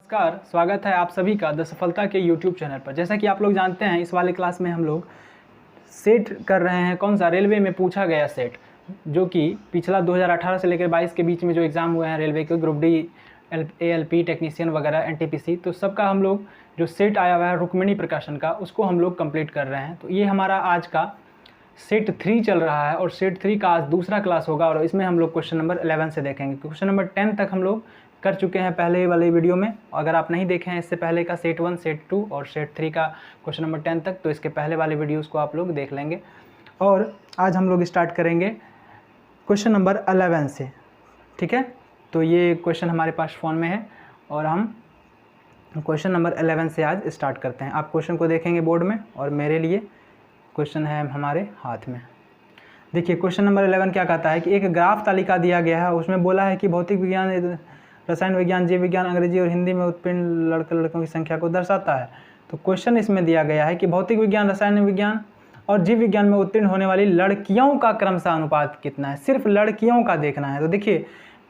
नमस्कार, स्वागत है आप सभी का द सफलता के YouTube चैनल पर। जैसा कि आप लोग जानते हैं, इस वाले क्लास में हम लोग सेट कर रहे हैं। कौन सा? रेलवे में पूछा गया सेट, जो कि पिछला 2018 से लेकर 22 के बीच में जो एग्ज़ाम हुए हैं रेलवे के, ग्रुप डी, ALP टेक्नीशियन वगैरह, NTPC, तो सबका हम लोग जो सेट आया हुआ है रुक्मिणी प्रकाशन का, उसको हम लोग कंप्लीट कर रहे हैं। तो ये हमारा आज का सेट 3 चल रहा है और सेट 3 का आज दूसरा क्लास होगा और इसमें हम लोग क्वेश्चन नंबर 11 से देखेंगे। क्वेश्चन नंबर 10 तक हम लोग कर चुके हैं पहले वाले वीडियो में। अगर आप नहीं देखे हैं इससे पहले का सेट 1, सेट 2 और सेट 3 का क्वेश्चन नंबर 10 तक, तो इसके पहले वाले वीडियोस को आप लोग देख लेंगे। और आज हम लोग स्टार्ट करेंगे क्वेश्चन नंबर 11 से, ठीक है। तो ये क्वेश्चन हमारे पास फ़ोन में है और हम क्वेश्चन नंबर 11 से आज स्टार्ट करते हैं। आप क्वेश्चन को देखेंगे बोर्ड में और मेरे लिए क्वेश्चन है हमारे हाथ में। देखिए क्वेश्चन नंबर 11 क्या कहता है कि एक ग्राफ तालिका दिया गया है, उसमें बोला है कि भौतिक विज्ञान, रसायन विज्ञान, जीव विज्ञान, अंग्रेजी और हिंदी में उत्तीर्ण लड़कों की संख्या को दर्शाता है। तो क्वेश्चन इसमें दिया गया है कि भौतिक विज्ञान, रसायन विज्ञान और जीव विज्ञान में उत्तीर्ण होने वाली लड़कियों का क्रमशः अनुपात कितना है। सिर्फ लड़कियों का देखना है। तो देखिए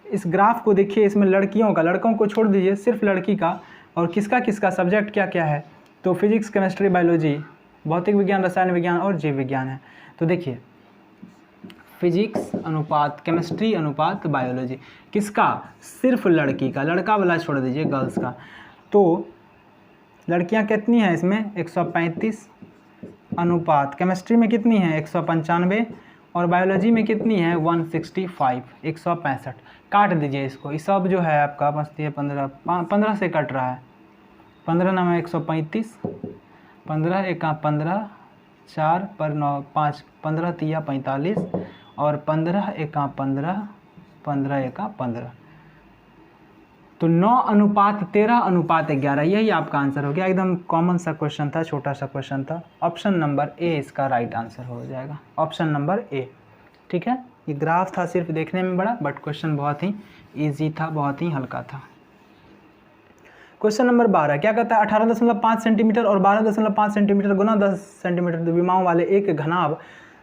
इस ग्राफ को देखिए, इसमें लड़कियों का, लड़कों को छोड़ दीजिए, सिर्फ लड़की का और किसका किसका सब्जेक्ट क्या क्या है। तो फिजिक्स, केमिस्ट्री, बायोलॉजी, भौतिक विज्ञान, रसायन विज्ञान और जीव विज्ञान है। तो देखिए फिजिक्स अनुपात केमिस्ट्री अनुपात बायोलॉजी, किसका? सिर्फ लड़की का, लड़का वाला छोड़ दीजिए, गर्ल्स का। तो लड़कियां कितनी हैं इसमें? 135 अनुपात केमिस्ट्री में कितनी है? 195 और बायोलॉजी में कितनी है? 165, 165। काट दीजिए इसको, ये सब जो है आपका बचती है 15 से कट रहा है। 15 नाम 135, 15 एका 15, 4 पर 9, 5, 15 तिया 45 और 15 एका 15, 15 एका 15। तो 9:13:11, यही आपका आंसर हो गया। एकदम कॉमन सा क्वेश्चन था, छोटा सा क्वेश्चन था। ऑप्शन नंबर ए इसका राइट आंसर हो जाएगा, ऑप्शन नंबर ए, ठीक है। ये ग्राफ था सिर्फ देखने में बड़ा, बट क्वेश्चन बहुत ही ईजी था, बहुत ही हल्का था। क्वेश्चन नंबर 12 क्या कहता है? 18.5 सेंटीमीटर और 12.5 सेंटीमीटर गुना 10 सेंटीमीटर द्रव्यमान वाले एक घनाभ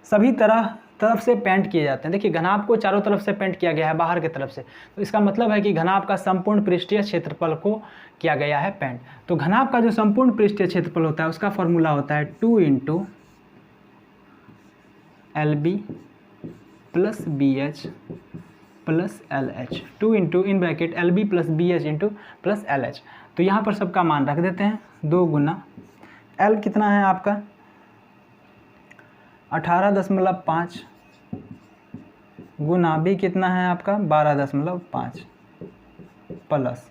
सभी तरफ से पेंट किए जाते हैं। देखिए घनाभ को चारों तरफ से पेंट किया गया है, बाहर की तरफ से, तो इसका मतलब है कि घनाभ का संपूर्ण पृष्ठीय क्षेत्रफल को किया गया है पेंट। तो घनाभ का जो संपूर्ण पृष्ठीय क्षेत्रफल होता है उसका फॉर्मूला होता है 2 × LB + BH + LH, 2 × LB + BH + LH। तो यहाँ पर सबका मान रख देते हैं, 2 गुना L कितना है आपका? 18.5 गुना B कितना है आपका? 12.5 प्लस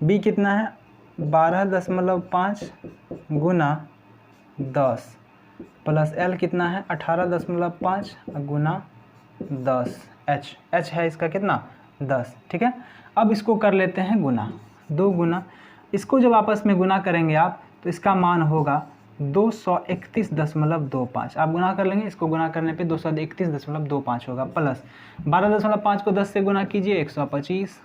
B कितना है? 12.5 गुना 10 प्लस L कितना है? 18.5 गुना 10, H है इसका कितना? 10, ठीक है। अब इसको कर लेते हैं गुना, 2 गुना, इसको जब आपस में गुना करेंगे आप तो इसका मान होगा 231.25। आप गुना कर लेंगे, इसको गुना करने पे 231.25 होगा, प्लस 12.5 को 10 से गुना कीजिए 125,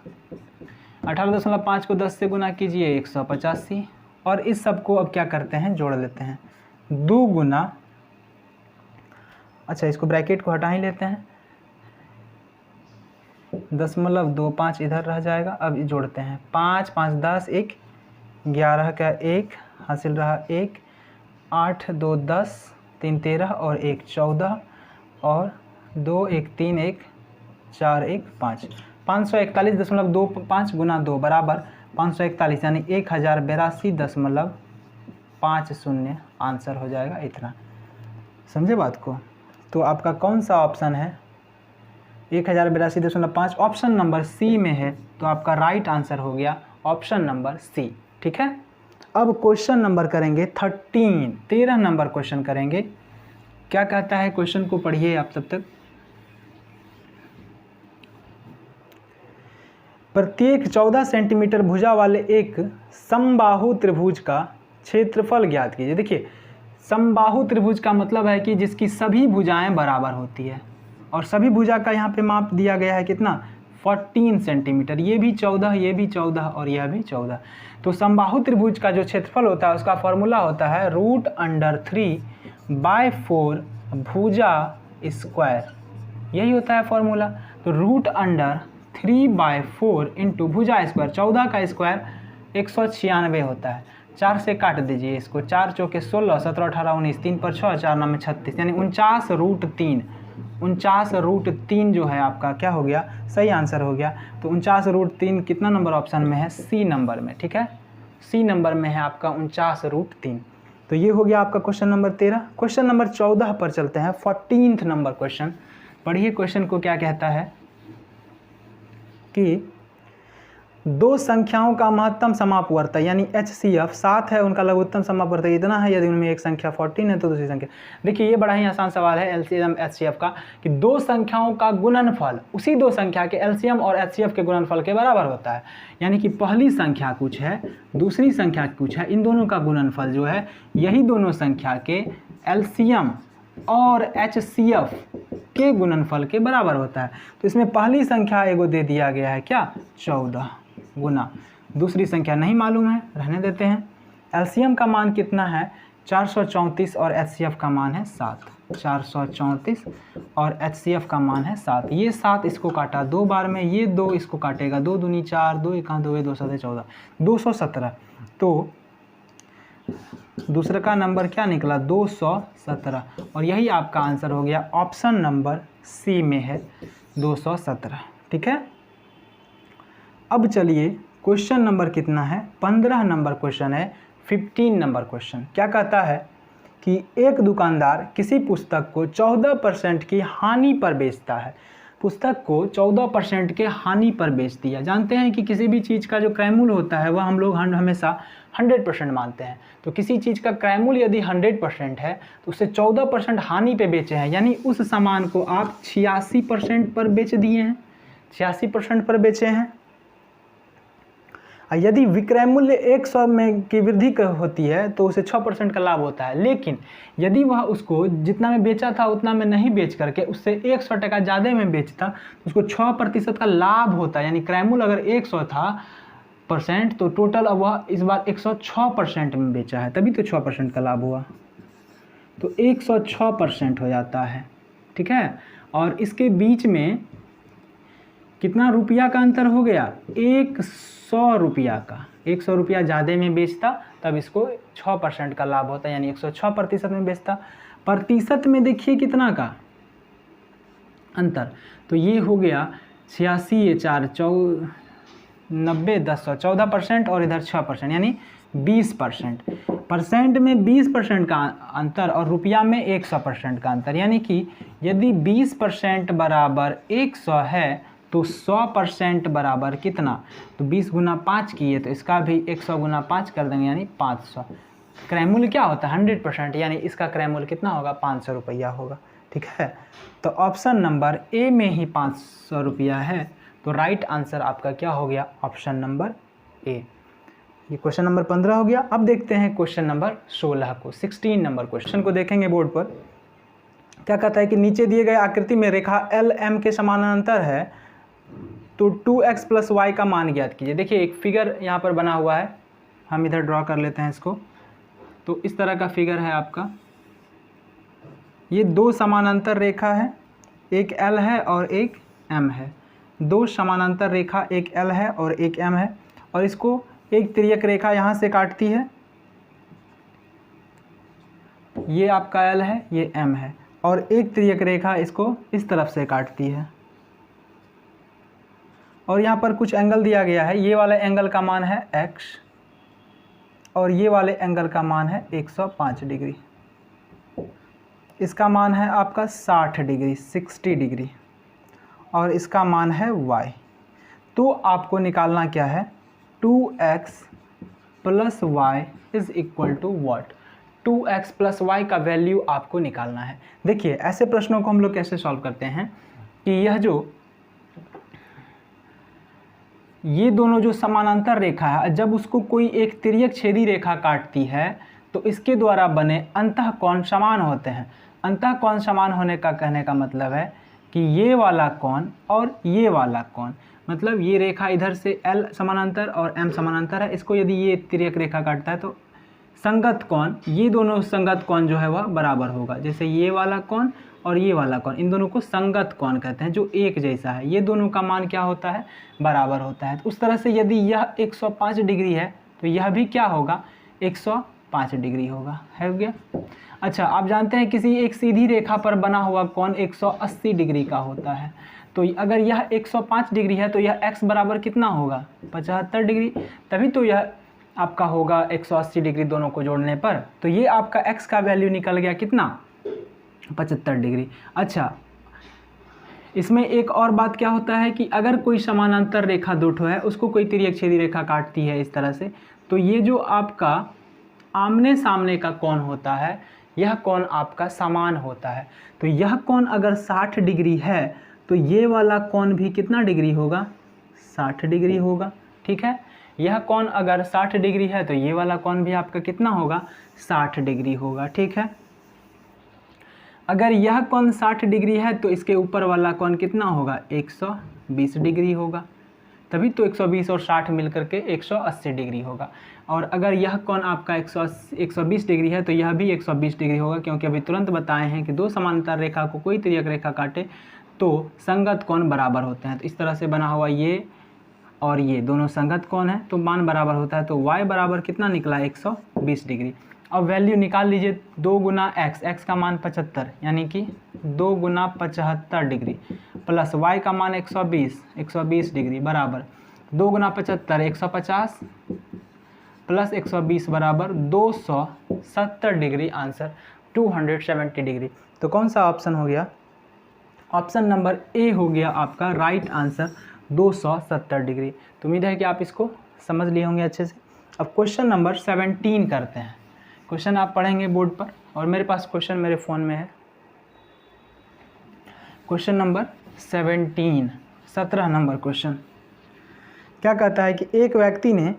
18.5 को 10 से गुना कीजिए 185 और इस सब को अब क्या करते हैं? जोड़ लेते हैं, 2 गुना, अच्छा इसको ब्रैकेट को हटा ही लेते हैं, 0.25 इधर रह जाएगा। अब जोड़ते हैं, 5 5 10, 1 11 का 1 हासिल रहा 1, 8 2 10, 3 13 और 1 14 और 2 1 3 1 4 1 5, 541.25 गुना 2 बराबर 541, यानी 1082.50 आंसर हो जाएगा इतना। समझे बात को? तो आपका कौन सा ऑप्शन है? 1082.5 ऑप्शन नंबर सी में है, तो आपका राइट आंसर हो गया ऑप्शन नंबर सी, ठीक है। अब क्वेश्चन नंबर करेंगे 13 नंबर क्वेश्चन करेंगे। क्या कहता है क्वेश्चन को पढ़िए आप तब तक। प्रत्येक 14 सेंटीमीटर भुजा वाले एक समबाहु त्रिभुज का क्षेत्रफल ज्ञात कीजिए। देखिए समबाहु त्रिभुज का मतलब है कि जिसकी सभी भुजाएं बराबर होती है और सभी भुजा का यहाँ पे माप दिया गया है कितना? 14 सेंटीमीटर। ये भी 14, ये भी 14 और यह भी 14। तो समबाहु त्रिभुज का जो क्षेत्रफल होता है उसका फॉर्मूला होता है √3/4 भुजा स्क्वायर, यही होता है फॉर्मूला। तो √3 3/4 इंटू भुजा स्क्वायर, 14 का स्क्वायर 196 होता है। 4 से काट दीजिए इसको, 4 चौके 16, 17 18 19, 3 पर 6, 4 9 में 36, यानी 49√3। 49√3 जो है आपका क्या हो गया, सही आंसर हो गया। तो 49√3 कितना नंबर ऑप्शन में है, सी नंबर में, ठीक है, सी नंबर में है आपका 49√3। तो ये हो गया आपका क्वेश्चन नंबर 13। क्वेश्चन नंबर 14 पर चलते हैं, 14th नंबर क्वेश्चन। पढ़िए क्वेश्चन को क्या कहता है कि दो संख्याओं का महत्तम समापवर्तक यानी HCF 7 है, उनका लघुत्तम समापवर्तक इतना है यदि उनमें एक संख्या 14 है तो दूसरी संख्या। देखिए ये बड़ा ही आसान सवाल है LCM HCF का, कि दो संख्याओं का गुणनफल उसी दो संख्या के LCM और HCF के गुणनफल के बराबर होता है। यानी कि पहली संख्या कुछ है, दूसरी संख्या कुछ है, इन दोनों का गुणनफल जो है यही दोनों संख्या के LCM और HCF के गुणनफल के बराबर होता है। तो इसमें पहली संख्या एगो दे दिया गया है क्या, 14 गुना, दूसरी संख्या नहीं मालूम है, रहने देते हैं। LCM का मान कितना है, 434 और HCF का मान है 7। 434 और HCF का मान है 7। ये 7 इसको काटा 2 बार में, ये 2 इसको काटेगा, 2 दूनी 4, 2 1 2 2 7 14, 217। तो दूसरा का नंबर क्या निकला, 217, और यही आपका आंसर हो गया। ऑप्शन नंबर सी में है 217, ठीक है। अब चलिए क्वेश्चन नंबर कितना है, 15 नंबर क्वेश्चन है। 15 नंबर क्वेश्चन क्या कहता है कि एक दुकानदार किसी पुस्तक को 14% की हानि पर बेचता है। पुस्तक को 14% के हानि पर बेच दिया। जानते हैं कि किसी भी चीज़ का जो क्रय मूल्य होता है वह हम लोग हमेशा 100% मानते हैं। तो किसी चीज़ का क्रय मूल्य यदि 100% है तो उसे 14% हानि पे बेचे हैं, यानी उस सामान को आप 86% पर बेच दिए हैं, 86% पर बेचे हैं। यदि विक्रय मूल्य 100 में की वृद्धि होती है तो उसे 6% का लाभ होता है। लेकिन यदि वह उसको जितना में बेचा था उतना में नहीं बेच करके उससे 100% ज़्यादा में बेचता तो उसको 6% का लाभ होता है। यानी क्रय मूल्य अगर 100 था % तो टोटल अब वह इस बार 106% में बेचा है, तभी तो 6% का लाभ हुआ, तो 106% हो जाता है, ठीक है। और इसके बीच में कितना रुपया का अंतर हो गया, 100 रुपया का। 100 रुपया ज़्यादा में बेचता तब इसको 6% का लाभ होता है, यानी 106% में बेचता। प्रतिशत में देखिए कितना का अंतर, तो ये हो गया 86, ये 4 90 10 14% और इधर 6% यानी 20%। परसेंट में 20% का अंतर और रुपया में 100% का अंतर। यानी कि यदि 20% बराबर 100 है तो 100% बराबर कितना, तो 20 गुना 5 किए तो इसका भी 100 गुना 5 कर देंगे यानी 500। क्रय मूल्य क्या होता है 100%, यानी इसका क्रय मूल्य कितना होगा 500 रुपया होगा, ठीक है। तो ऑप्शन नंबर ए में ही 500 रुपया है, तो राइट आंसर आपका क्या हो गया, ऑप्शन नंबर ए। ये क्वेश्चन नंबर 15 हो गया। अब देखते हैं क्वेश्चन नंबर 16 को। 16 नंबर क्वेश्चन को देखेंगे बोर्ड पर। क्या कहता है कि नीचे दिए गए आकृति में रेखा एल एम के समानांतर है तो 2x + y का मान ज्ञात कीजिए। देखिए एक फिगर यहाँ पर बना हुआ है, हम इधर ड्रॉ कर लेते हैं इसको। तो इस तरह का फिगर है आपका, ये दो समानांतर रेखा है, एक L है और एक M है। दो समानांतर रेखा एक L है और एक M है, और इसको एक तिर्यक रेखा यहाँ से काटती है, ये आपका L है, ये M है, और एक तिर्यक रेखा इसको इस तरफ से काटती है। और यहाँ पर कुछ एंगल दिया गया है, ये वाले एंगल का मान है x और ये वाले एंगल का मान है 105 डिग्री। इसका मान है आपका 60 डिग्री 60 डिग्री, और इसका मान है y। तो आपको निकालना क्या है, 2x + y = what। 2x + y का वैल्यू आपको निकालना है। देखिए ऐसे प्रश्नों को हम लोग कैसे सॉल्व करते हैं कि ये दोनों जो समानांतर रेखा है, जब उसको कोई एक तिर्यक छेदी रेखा काटती है तो इसके द्वारा बने अंतःकोण समान होते हैं। अंतःकोण समान होने का कहने का मतलब है कि ये वाला कोण और ये वाला कोण, मतलब ये रेखा इधर से L समानांतर और M समानांतर है, इसको यदि ये तिर्यक रेखा काटता है तो संगत कोण, ये दोनों संगत कोण जो है वह बराबर होगा। जैसे ये वाला कोण और ये वाला कोण, इन दोनों को संगत कोण कहते हैं, जो एक जैसा है। ये दोनों का मान क्या होता है, बराबर होता है। तो उस तरह से यदि यह 105 डिग्री है तो यह भी क्या होगा, 105 डिग्री होगा, है गया। अच्छा, आप जानते हैं किसी एक सीधी रेखा पर बना हुआ कोण 180 डिग्री का होता है। तो अगर यह 105 डिग्री है तो यह x बराबर कितना होगा, 75 डिग्री। तभी तो यह आपका होगा 180 डिग्री दोनों को जोड़ने पर। तो ये आपका x का वैल्यू निकल गया कितना, 75 डिग्री। अच्छा, इसमें एक और बात क्या होता है कि अगर कोई समानांतर रेखा दो ठो है, उसको कोई तिर्यक छेदी रेखा काटती है इस तरह से, तो ये जो आपका आमने सामने का कोण होता है, यह कोण आपका समान होता है। तो यह कोण अगर 60 डिग्री है तो ये वाला कोण भी कितना डिग्री होगा, 60 डिग्री होगा। ठीक है, यह कोण अगर 60 डिग्री है तो ये वाला कोण भी आपका कितना होगा, 60 डिग्री होगा। ठीक है, अगर यह कोण 60 डिग्री है तो इसके ऊपर वाला कोण कितना होगा, 120 डिग्री होगा। तभी तो 120 और 60 मिलकर के 180 डिग्री होगा। और अगर यह कोण आपका 120 डिग्री है तो यह भी 120 डिग्री होगा, क्योंकि अभी तुरंत बताए हैं कि दो समांतर रेखा को कोई तिर्यक रेखा काटे तो संगत कोण बराबर होते हैं। तो इस तरह से बना हुआ ये और ये दोनों संगत कोण है तो मान बराबर होता है। तो y बराबर कितना निकला, 120 डिग्री। अब वैल्यू निकाल लीजिए, 2 गुना x का मान 75, यानी कि 2 गुना 75 डिग्री प्लस y का मान 120 डिग्री बराबर 2 गुना 75 150 प्लस 120 बराबर 270 डिग्री, आंसर 270 डिग्री। तो कौन सा ऑप्शन हो गया, ऑप्शन नंबर ए हो गया आपका राइट आंसर, 270 डिग्री। तो उम्मीद है कि आप इसको समझ लिए होंगे अच्छे से। अब क्वेश्चन नंबर 17 करते हैं। क्वेश्चन आप पढ़ेंगे बोर्ड पर और मेरे पास क्वेश्चन मेरे फ़ोन में है। क्वेश्चन नंबर 17 नंबर क्वेश्चन क्या कहता है कि एक व्यक्ति ने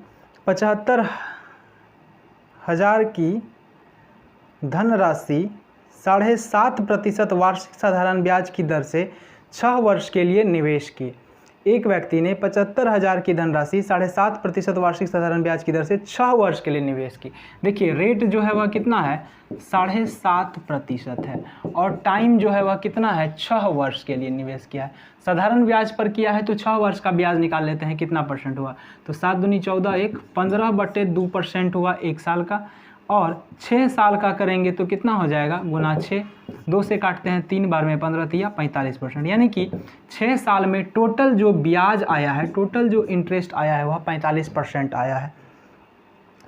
75,000 की धनराशि 7.5% वार्षिक साधारण ब्याज की दर से 6 वर्ष के लिए निवेश की। एक व्यक्ति ने 75,000 की धनराशि 7.5% वार्षिक साधारण ब्याज की दर से 6 वर्ष के लिए निवेश की। देखिए रेट जो है वह कितना है, 7.5% है और टाइम जो है वह कितना है, 6 वर्ष के लिए निवेश किया है। साधारण ब्याज पर किया है तो 6 वर्ष का ब्याज निकाल लेते हैं, कितना परसेंट हुआ। तो 7 दूनी 14, 15/2% हुआ 1 साल का। और 6 साल का करेंगे तो कितना हो जाएगा, गुना 6, 2 से काटते हैं 3 बार में 15 तिया 45%, यानी कि 6 साल में टोटल जो ब्याज आया है, टोटल जो इंटरेस्ट आया है वह 45% आया है।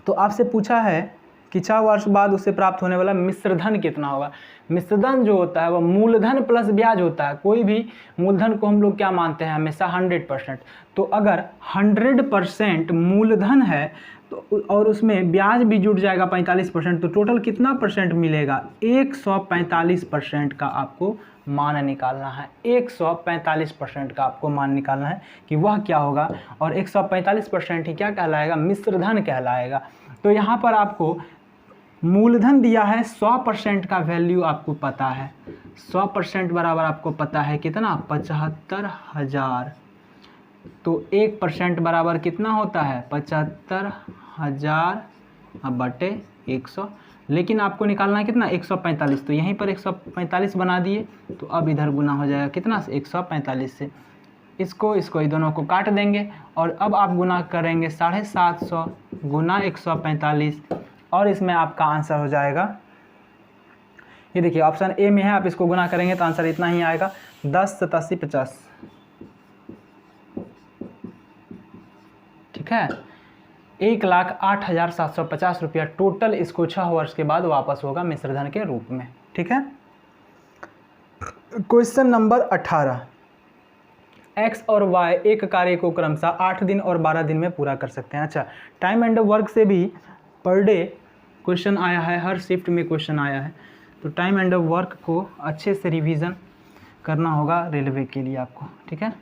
तो आपसे पूछा है कि 6 वर्ष बाद उससे प्राप्त होने वाला मिश्रधन कितना होगा। मिश्रधन जो होता है वह मूलधन प्लस ब्याज होता है। कोई भी मूलधन को हम लोग क्या मानते हैं, हमेशा 100%। तो अगर 100% मूलधन है तो और उसमें ब्याज भी जुड़ जाएगा 45%, तो टोटल कितना परसेंट मिलेगा, 145% का आपको मान निकालना है। 145% का आपको मान निकालना है कि वह क्या होगा, और 145% ही क्या कहलाएगा, मिश्रधन कहलाएगा। तो यहाँ पर आपको मूलधन दिया है 100% का वैल्यू आपको पता है, 100% बराबर आपको पता है कितना, 75,000। तो 1% बराबर कितना होता है, 75,000 बटे 100। लेकिन आपको निकालना है कितना, 145। तो यहीं पर 145 बना दिए, तो अब इधर गुना हो जाएगा कितना, 145 से। इसको ये दोनों को काट देंगे और अब आप गुना करेंगे 750 गुना 145 और इसमें आपका आंसर हो जाएगा, ये देखिए ऑप्शन ए में है, आप इसको गुना करेंगे तो आंसर इतना ही आएगा, 10 87 50। ठीक है, 1,08,750 रुपया टोटल इसको 6 वर्ष के बाद वापस होगा मिश्रधन के रूप में। ठीक है, क्वेश्चन नंबर 18, एक्स और वाई एक कार्य को क्रमशः 8 दिन और 12 दिन में पूरा कर सकते हैं। अच्छा, टाइम एंड वर्क से भी पर डे क्वेश्चन आया है, हर शिफ्ट में क्वेश्चन आया है। तो टाइम एंड वर्क को अच्छे से रिवीजन करना होगा रेलवे के लिए आपको। ठीक है,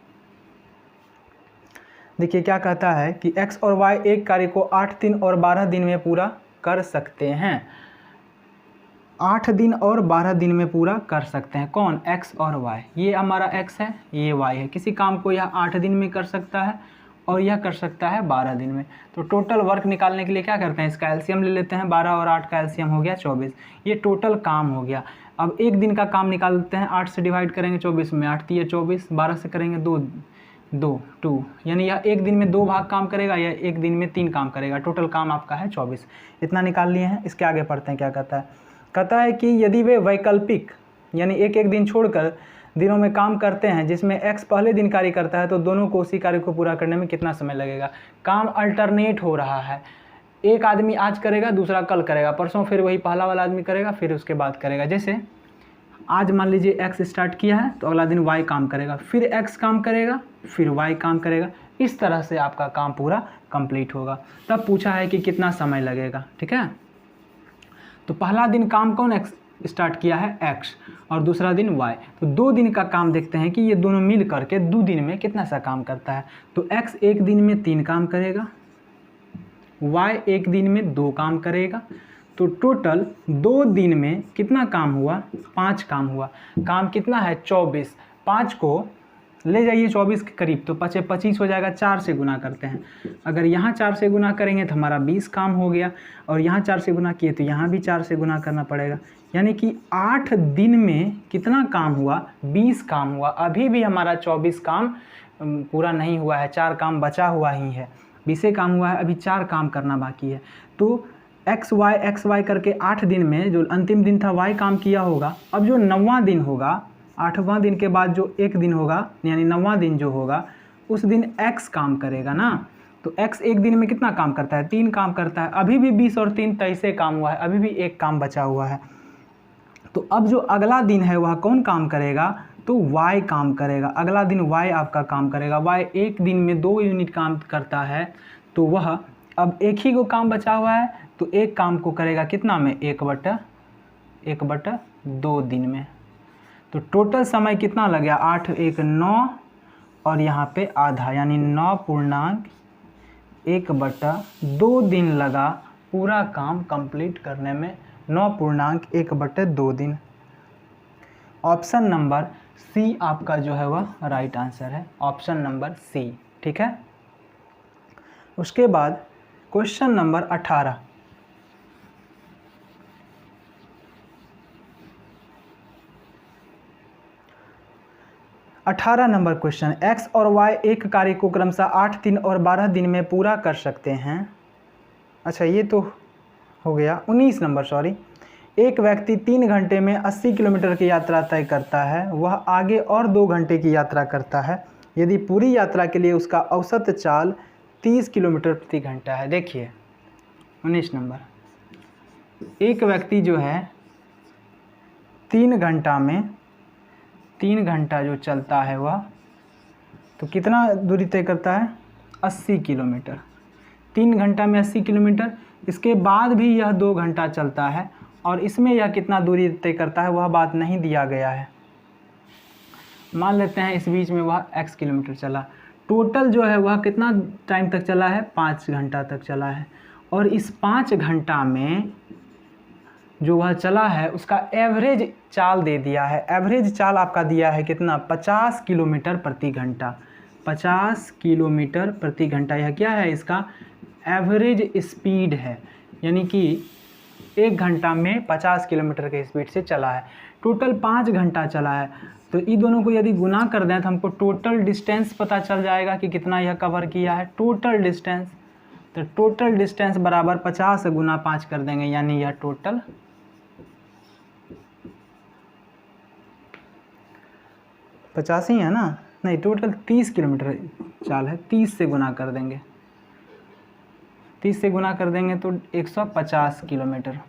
देखिए क्या कहता है कि x और y एक कार्य को 8 दिन और 12 दिन में पूरा कर सकते हैं। 8 दिन और 12 दिन में पूरा कर सकते हैं, कौन, x और y। ये हमारा x है, ये y है। किसी काम को यह 8 दिन में कर सकता है और यह कर सकता है 12 दिन में। तो टोटल वर्क निकालने के लिए क्या करते हैं, इसका एलसीएम ले लेते हैं, 12 और 8 का एलसीएम हो गया 24। ये टोटल काम हो गया। अब एक दिन का काम निकालते हैं, 8 से डिवाइड करेंगे 24 में, 8 3 24, 12 से करेंगे 2 यानी यह एक दिन में 2 भाग काम करेगा, या एक दिन में 3 काम करेगा। टोटल काम आपका है 24। इतना निकाल लिए हैं। इसके आगे पढ़ते हैं क्या कहता है। कहता है कि यदि वे वैकल्पिक यानी एक एक दिन छोड़कर दिनों में काम करते हैं जिसमें x पहले दिन कार्य करता है, तो दोनों को उसी कार्य को पूरा करने में कितना समय लगेगा। काम अल्टरनेट हो रहा है, एक आदमी आज करेगा, दूसरा कल करेगा, परसों फिर वही पहला वाला आदमी करेगा, फिर उसके बाद करेगा। जैसे आज मान लीजिए x स्टार्ट किया है, तो अगला दिन y काम करेगा, फिर x काम करेगा, फिर y काम करेगा। इस तरह से आपका काम पूरा कंप्लीट होगा। तब पूछा है कि कितना समय लगेगा। ठीक है, तो पहला दिन काम कौन x स्टार्ट किया है, x, और दूसरा दिन y। तो 2 दिन का काम देखते हैं कि ये दोनों मिल करके 2 दिन में कितना सा काम करता है। तो x एक दिन में 3 काम करेगा, y एक दिन में 2 काम करेगा। तो टोटल 2 दिन में कितना काम हुआ, 5 काम हुआ। काम कितना है 24, 5 को ले जाइए 24 के करीब, तो 5 25 हो जाएगा। 4 से गुना करते हैं, अगर यहाँ 4 से गुना करेंगे तो हमारा 20 काम हो गया, और यहाँ 4 से गुना किए तो यहाँ भी 4 से गुना करना पड़ेगा। यानी कि 8 दिन में कितना काम हुआ, 20 काम हुआ। अभी भी हमारा 24 काम पूरा नहीं हुआ है, 4 काम बचा हुआ ही है। 20 काम हुआ है, अभी 4 काम करना बाकी है। तो एक्स वाई करके 8 दिन में जो अंतिम दिन था y काम किया होगा। अब जो 9वां दिन होगा, 8वां दिन के बाद जो एक दिन होगा यानी 9वां दिन जो होगा, उस दिन x काम करेगा ना। तो x एक दिन में कितना काम करता है, 3 काम करता है। अभी भी 20 और 3 23 काम हुआ है, अभी भी एक काम बचा हुआ है। तो अब जो अगला दिन है वह कौन काम करेगा, तो y काम करेगा। अगला दिन y आपका काम करेगा। y एक दिन में 2 यूनिट काम करता है, तो वह अब एक ही को काम बचा हुआ है, तो एक काम को करेगा कितना में, 1/2 दिन में। तो टोटल समय कितना लग गया, 8 1 9 और यहाँ पे आधा, यानी 9.1/2 दिन लगा पूरा काम कंप्लीट करने में। 9.1/2 दिन। ऑप्शन नंबर सी आपका जो है वह राइट आंसर है, ऑप्शन नंबर सी। ठीक है, उसके बाद question number 18। Number question, x और y एक कार्य को क्रमशः 8 दिन और 12 दिन में पूरा कर सकते हैं। अच्छा ये तो हो गया। 19 नंबर, सॉरी। एक व्यक्ति 3 घंटे में 80 किलोमीटर की यात्रा तय करता है, वह आगे और 2 घंटे की यात्रा करता है यदि पूरी यात्रा के लिए उसका औसत चाल 30 किलोमीटर प्रति घंटा है। देखिए 19 नंबर, एक व्यक्ति जो है 3 घंटा जो चलता है वह, तो कितना दूरी तय करता है, 80 किलोमीटर। 3 घंटा में 80 किलोमीटर, इसके बाद भी यह 2 घंटा चलता है, और इसमें यह कितना दूरी तय करता है वह बात नहीं दिया गया है। मान लेते हैं इस बीच में वह x किलोमीटर चला। टोटल जो है वह कितना टाइम तक चला है, 5 घंटा तक चला है। और इस 5 घंटा में जो वह चला है उसका एवरेज चाल दे दिया है। एवरेज चाल आपका दिया है कितना, 50 किलोमीटर प्रति घंटा। 50 किलोमीटर प्रति घंटा, यह क्या है, इसका एवरेज स्पीड है। यानी कि 1 घंटा में 50 किलोमीटर के स्पीड से चला है। टोटल 5 घंटा चला है, तो इन दोनों को यदि गुना कर दें तो हमको टोटल डिस्टेंस पता चल जाएगा कि कितना यह कवर किया है, टोटल डिस्टेंस। तो टोटल डिस्टेंस बराबर 50 गुना 5 कर देंगे, यानी यह टोटल 50 ही है ना, नहीं टोटल 30 किलोमीटर चाल है, 30 से गुना कर देंगे। 30 से गुना कर देंगे तो 150 किलोमीटर।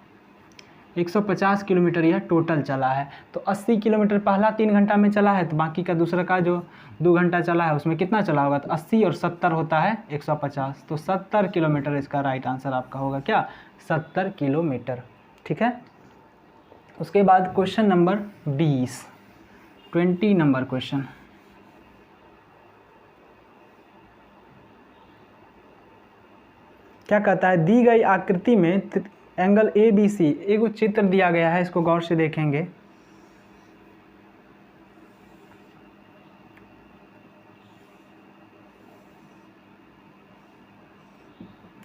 150 किलोमीटर यह टोटल चला है। तो 80 किलोमीटर पहला 3 घंटा में चला है, तो बाकी का दूसरा का जो 2 घंटा चला है उसमें कितना चला होगा, तो 80 और 70 होता है 150। तो 70 किलोमीटर इसका राइट आंसर आपका होगा, क्या, 70 किलोमीटर। ठीक है, उसके बाद क्वेश्चन नंबर 20 नंबर क्वेश्चन। क्या कहता है, दी गई आकृति में एंगल ABC, एक चित्र दिया गया है, इसको गौर से देखेंगे।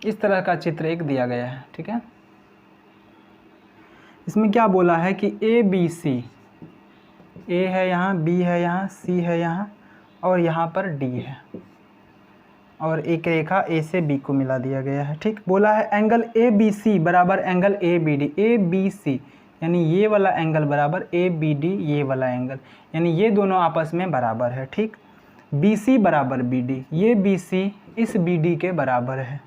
इस तरह का चित्र एक दिया गया है, ठीक है। इसमें क्या बोला है कि ए बी सी, ए है यहाँ, बी है यहाँ, सी है यहाँ और यहाँ पर डी है और एक रेखा ए से बी को मिला दिया गया है, ठीक। बोला है एंगल ए बी सी बराबर angle A B D, A B C यानी ये वाला एंगल बराबर ए बी डी ये वाला एंगल, यानी ये दोनों आपस में बराबर है, ठीक। बी सी बराबर बी डी, ये बी सी इस बी डी के बराबर है।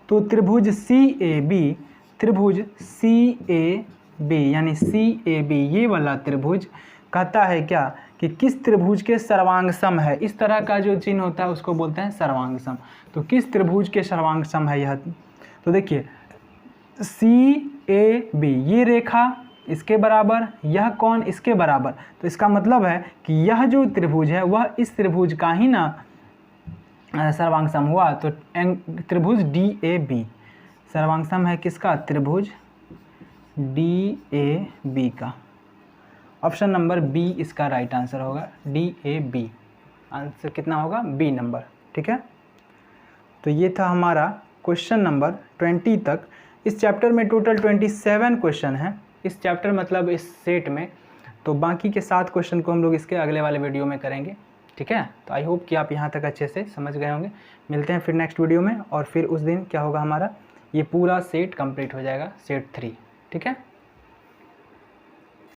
तो त्रिभुज सी ए बी, त्रिभुज सी ए बी यानी सी ए बी ये वाला त्रिभुज कहता है क्या कि किस त्रिभुज के सर्वांग सम है। इस तरह का जो चिन्ह होता है उसको बोलते हैं सर्वांग सम। तो किस त्रिभुज के सर्वांग सम है यह, तो देखिए सी ए बी ये रेखा इसके बराबर, यह कौन इसके बराबर, तो इसका मतलब है कि यह जो त्रिभुज है वह इस त्रिभुज का ही ना सर्वांग सम हुआ। तो त्रिभुज डी ए बी सर्वांग सम है किसका, त्रिभुज डी ए बी का। ऑप्शन नंबर बी इसका राइट आंसर होगा, डी ए बी आंसर कितना होगा, बी नंबर, ठीक है। तो ये था हमारा क्वेश्चन नंबर 20 तक। इस चैप्टर में टोटल 27 क्वेश्चन हैं, इस चैप्टर मतलब इस सेट में। तो बाकी के 7 क्वेश्चन को हम लोग इसके अगले वाले वीडियो में करेंगे, ठीक है। तो आई होप कि आप यहाँ तक अच्छे से समझ गए होंगे। मिलते हैं फिर नेक्स्ट वीडियो में, और फिर उस दिन क्या होगा हमारा ये पूरा सेट कंप्लीट हो जाएगा, सेट 3, ठीक है।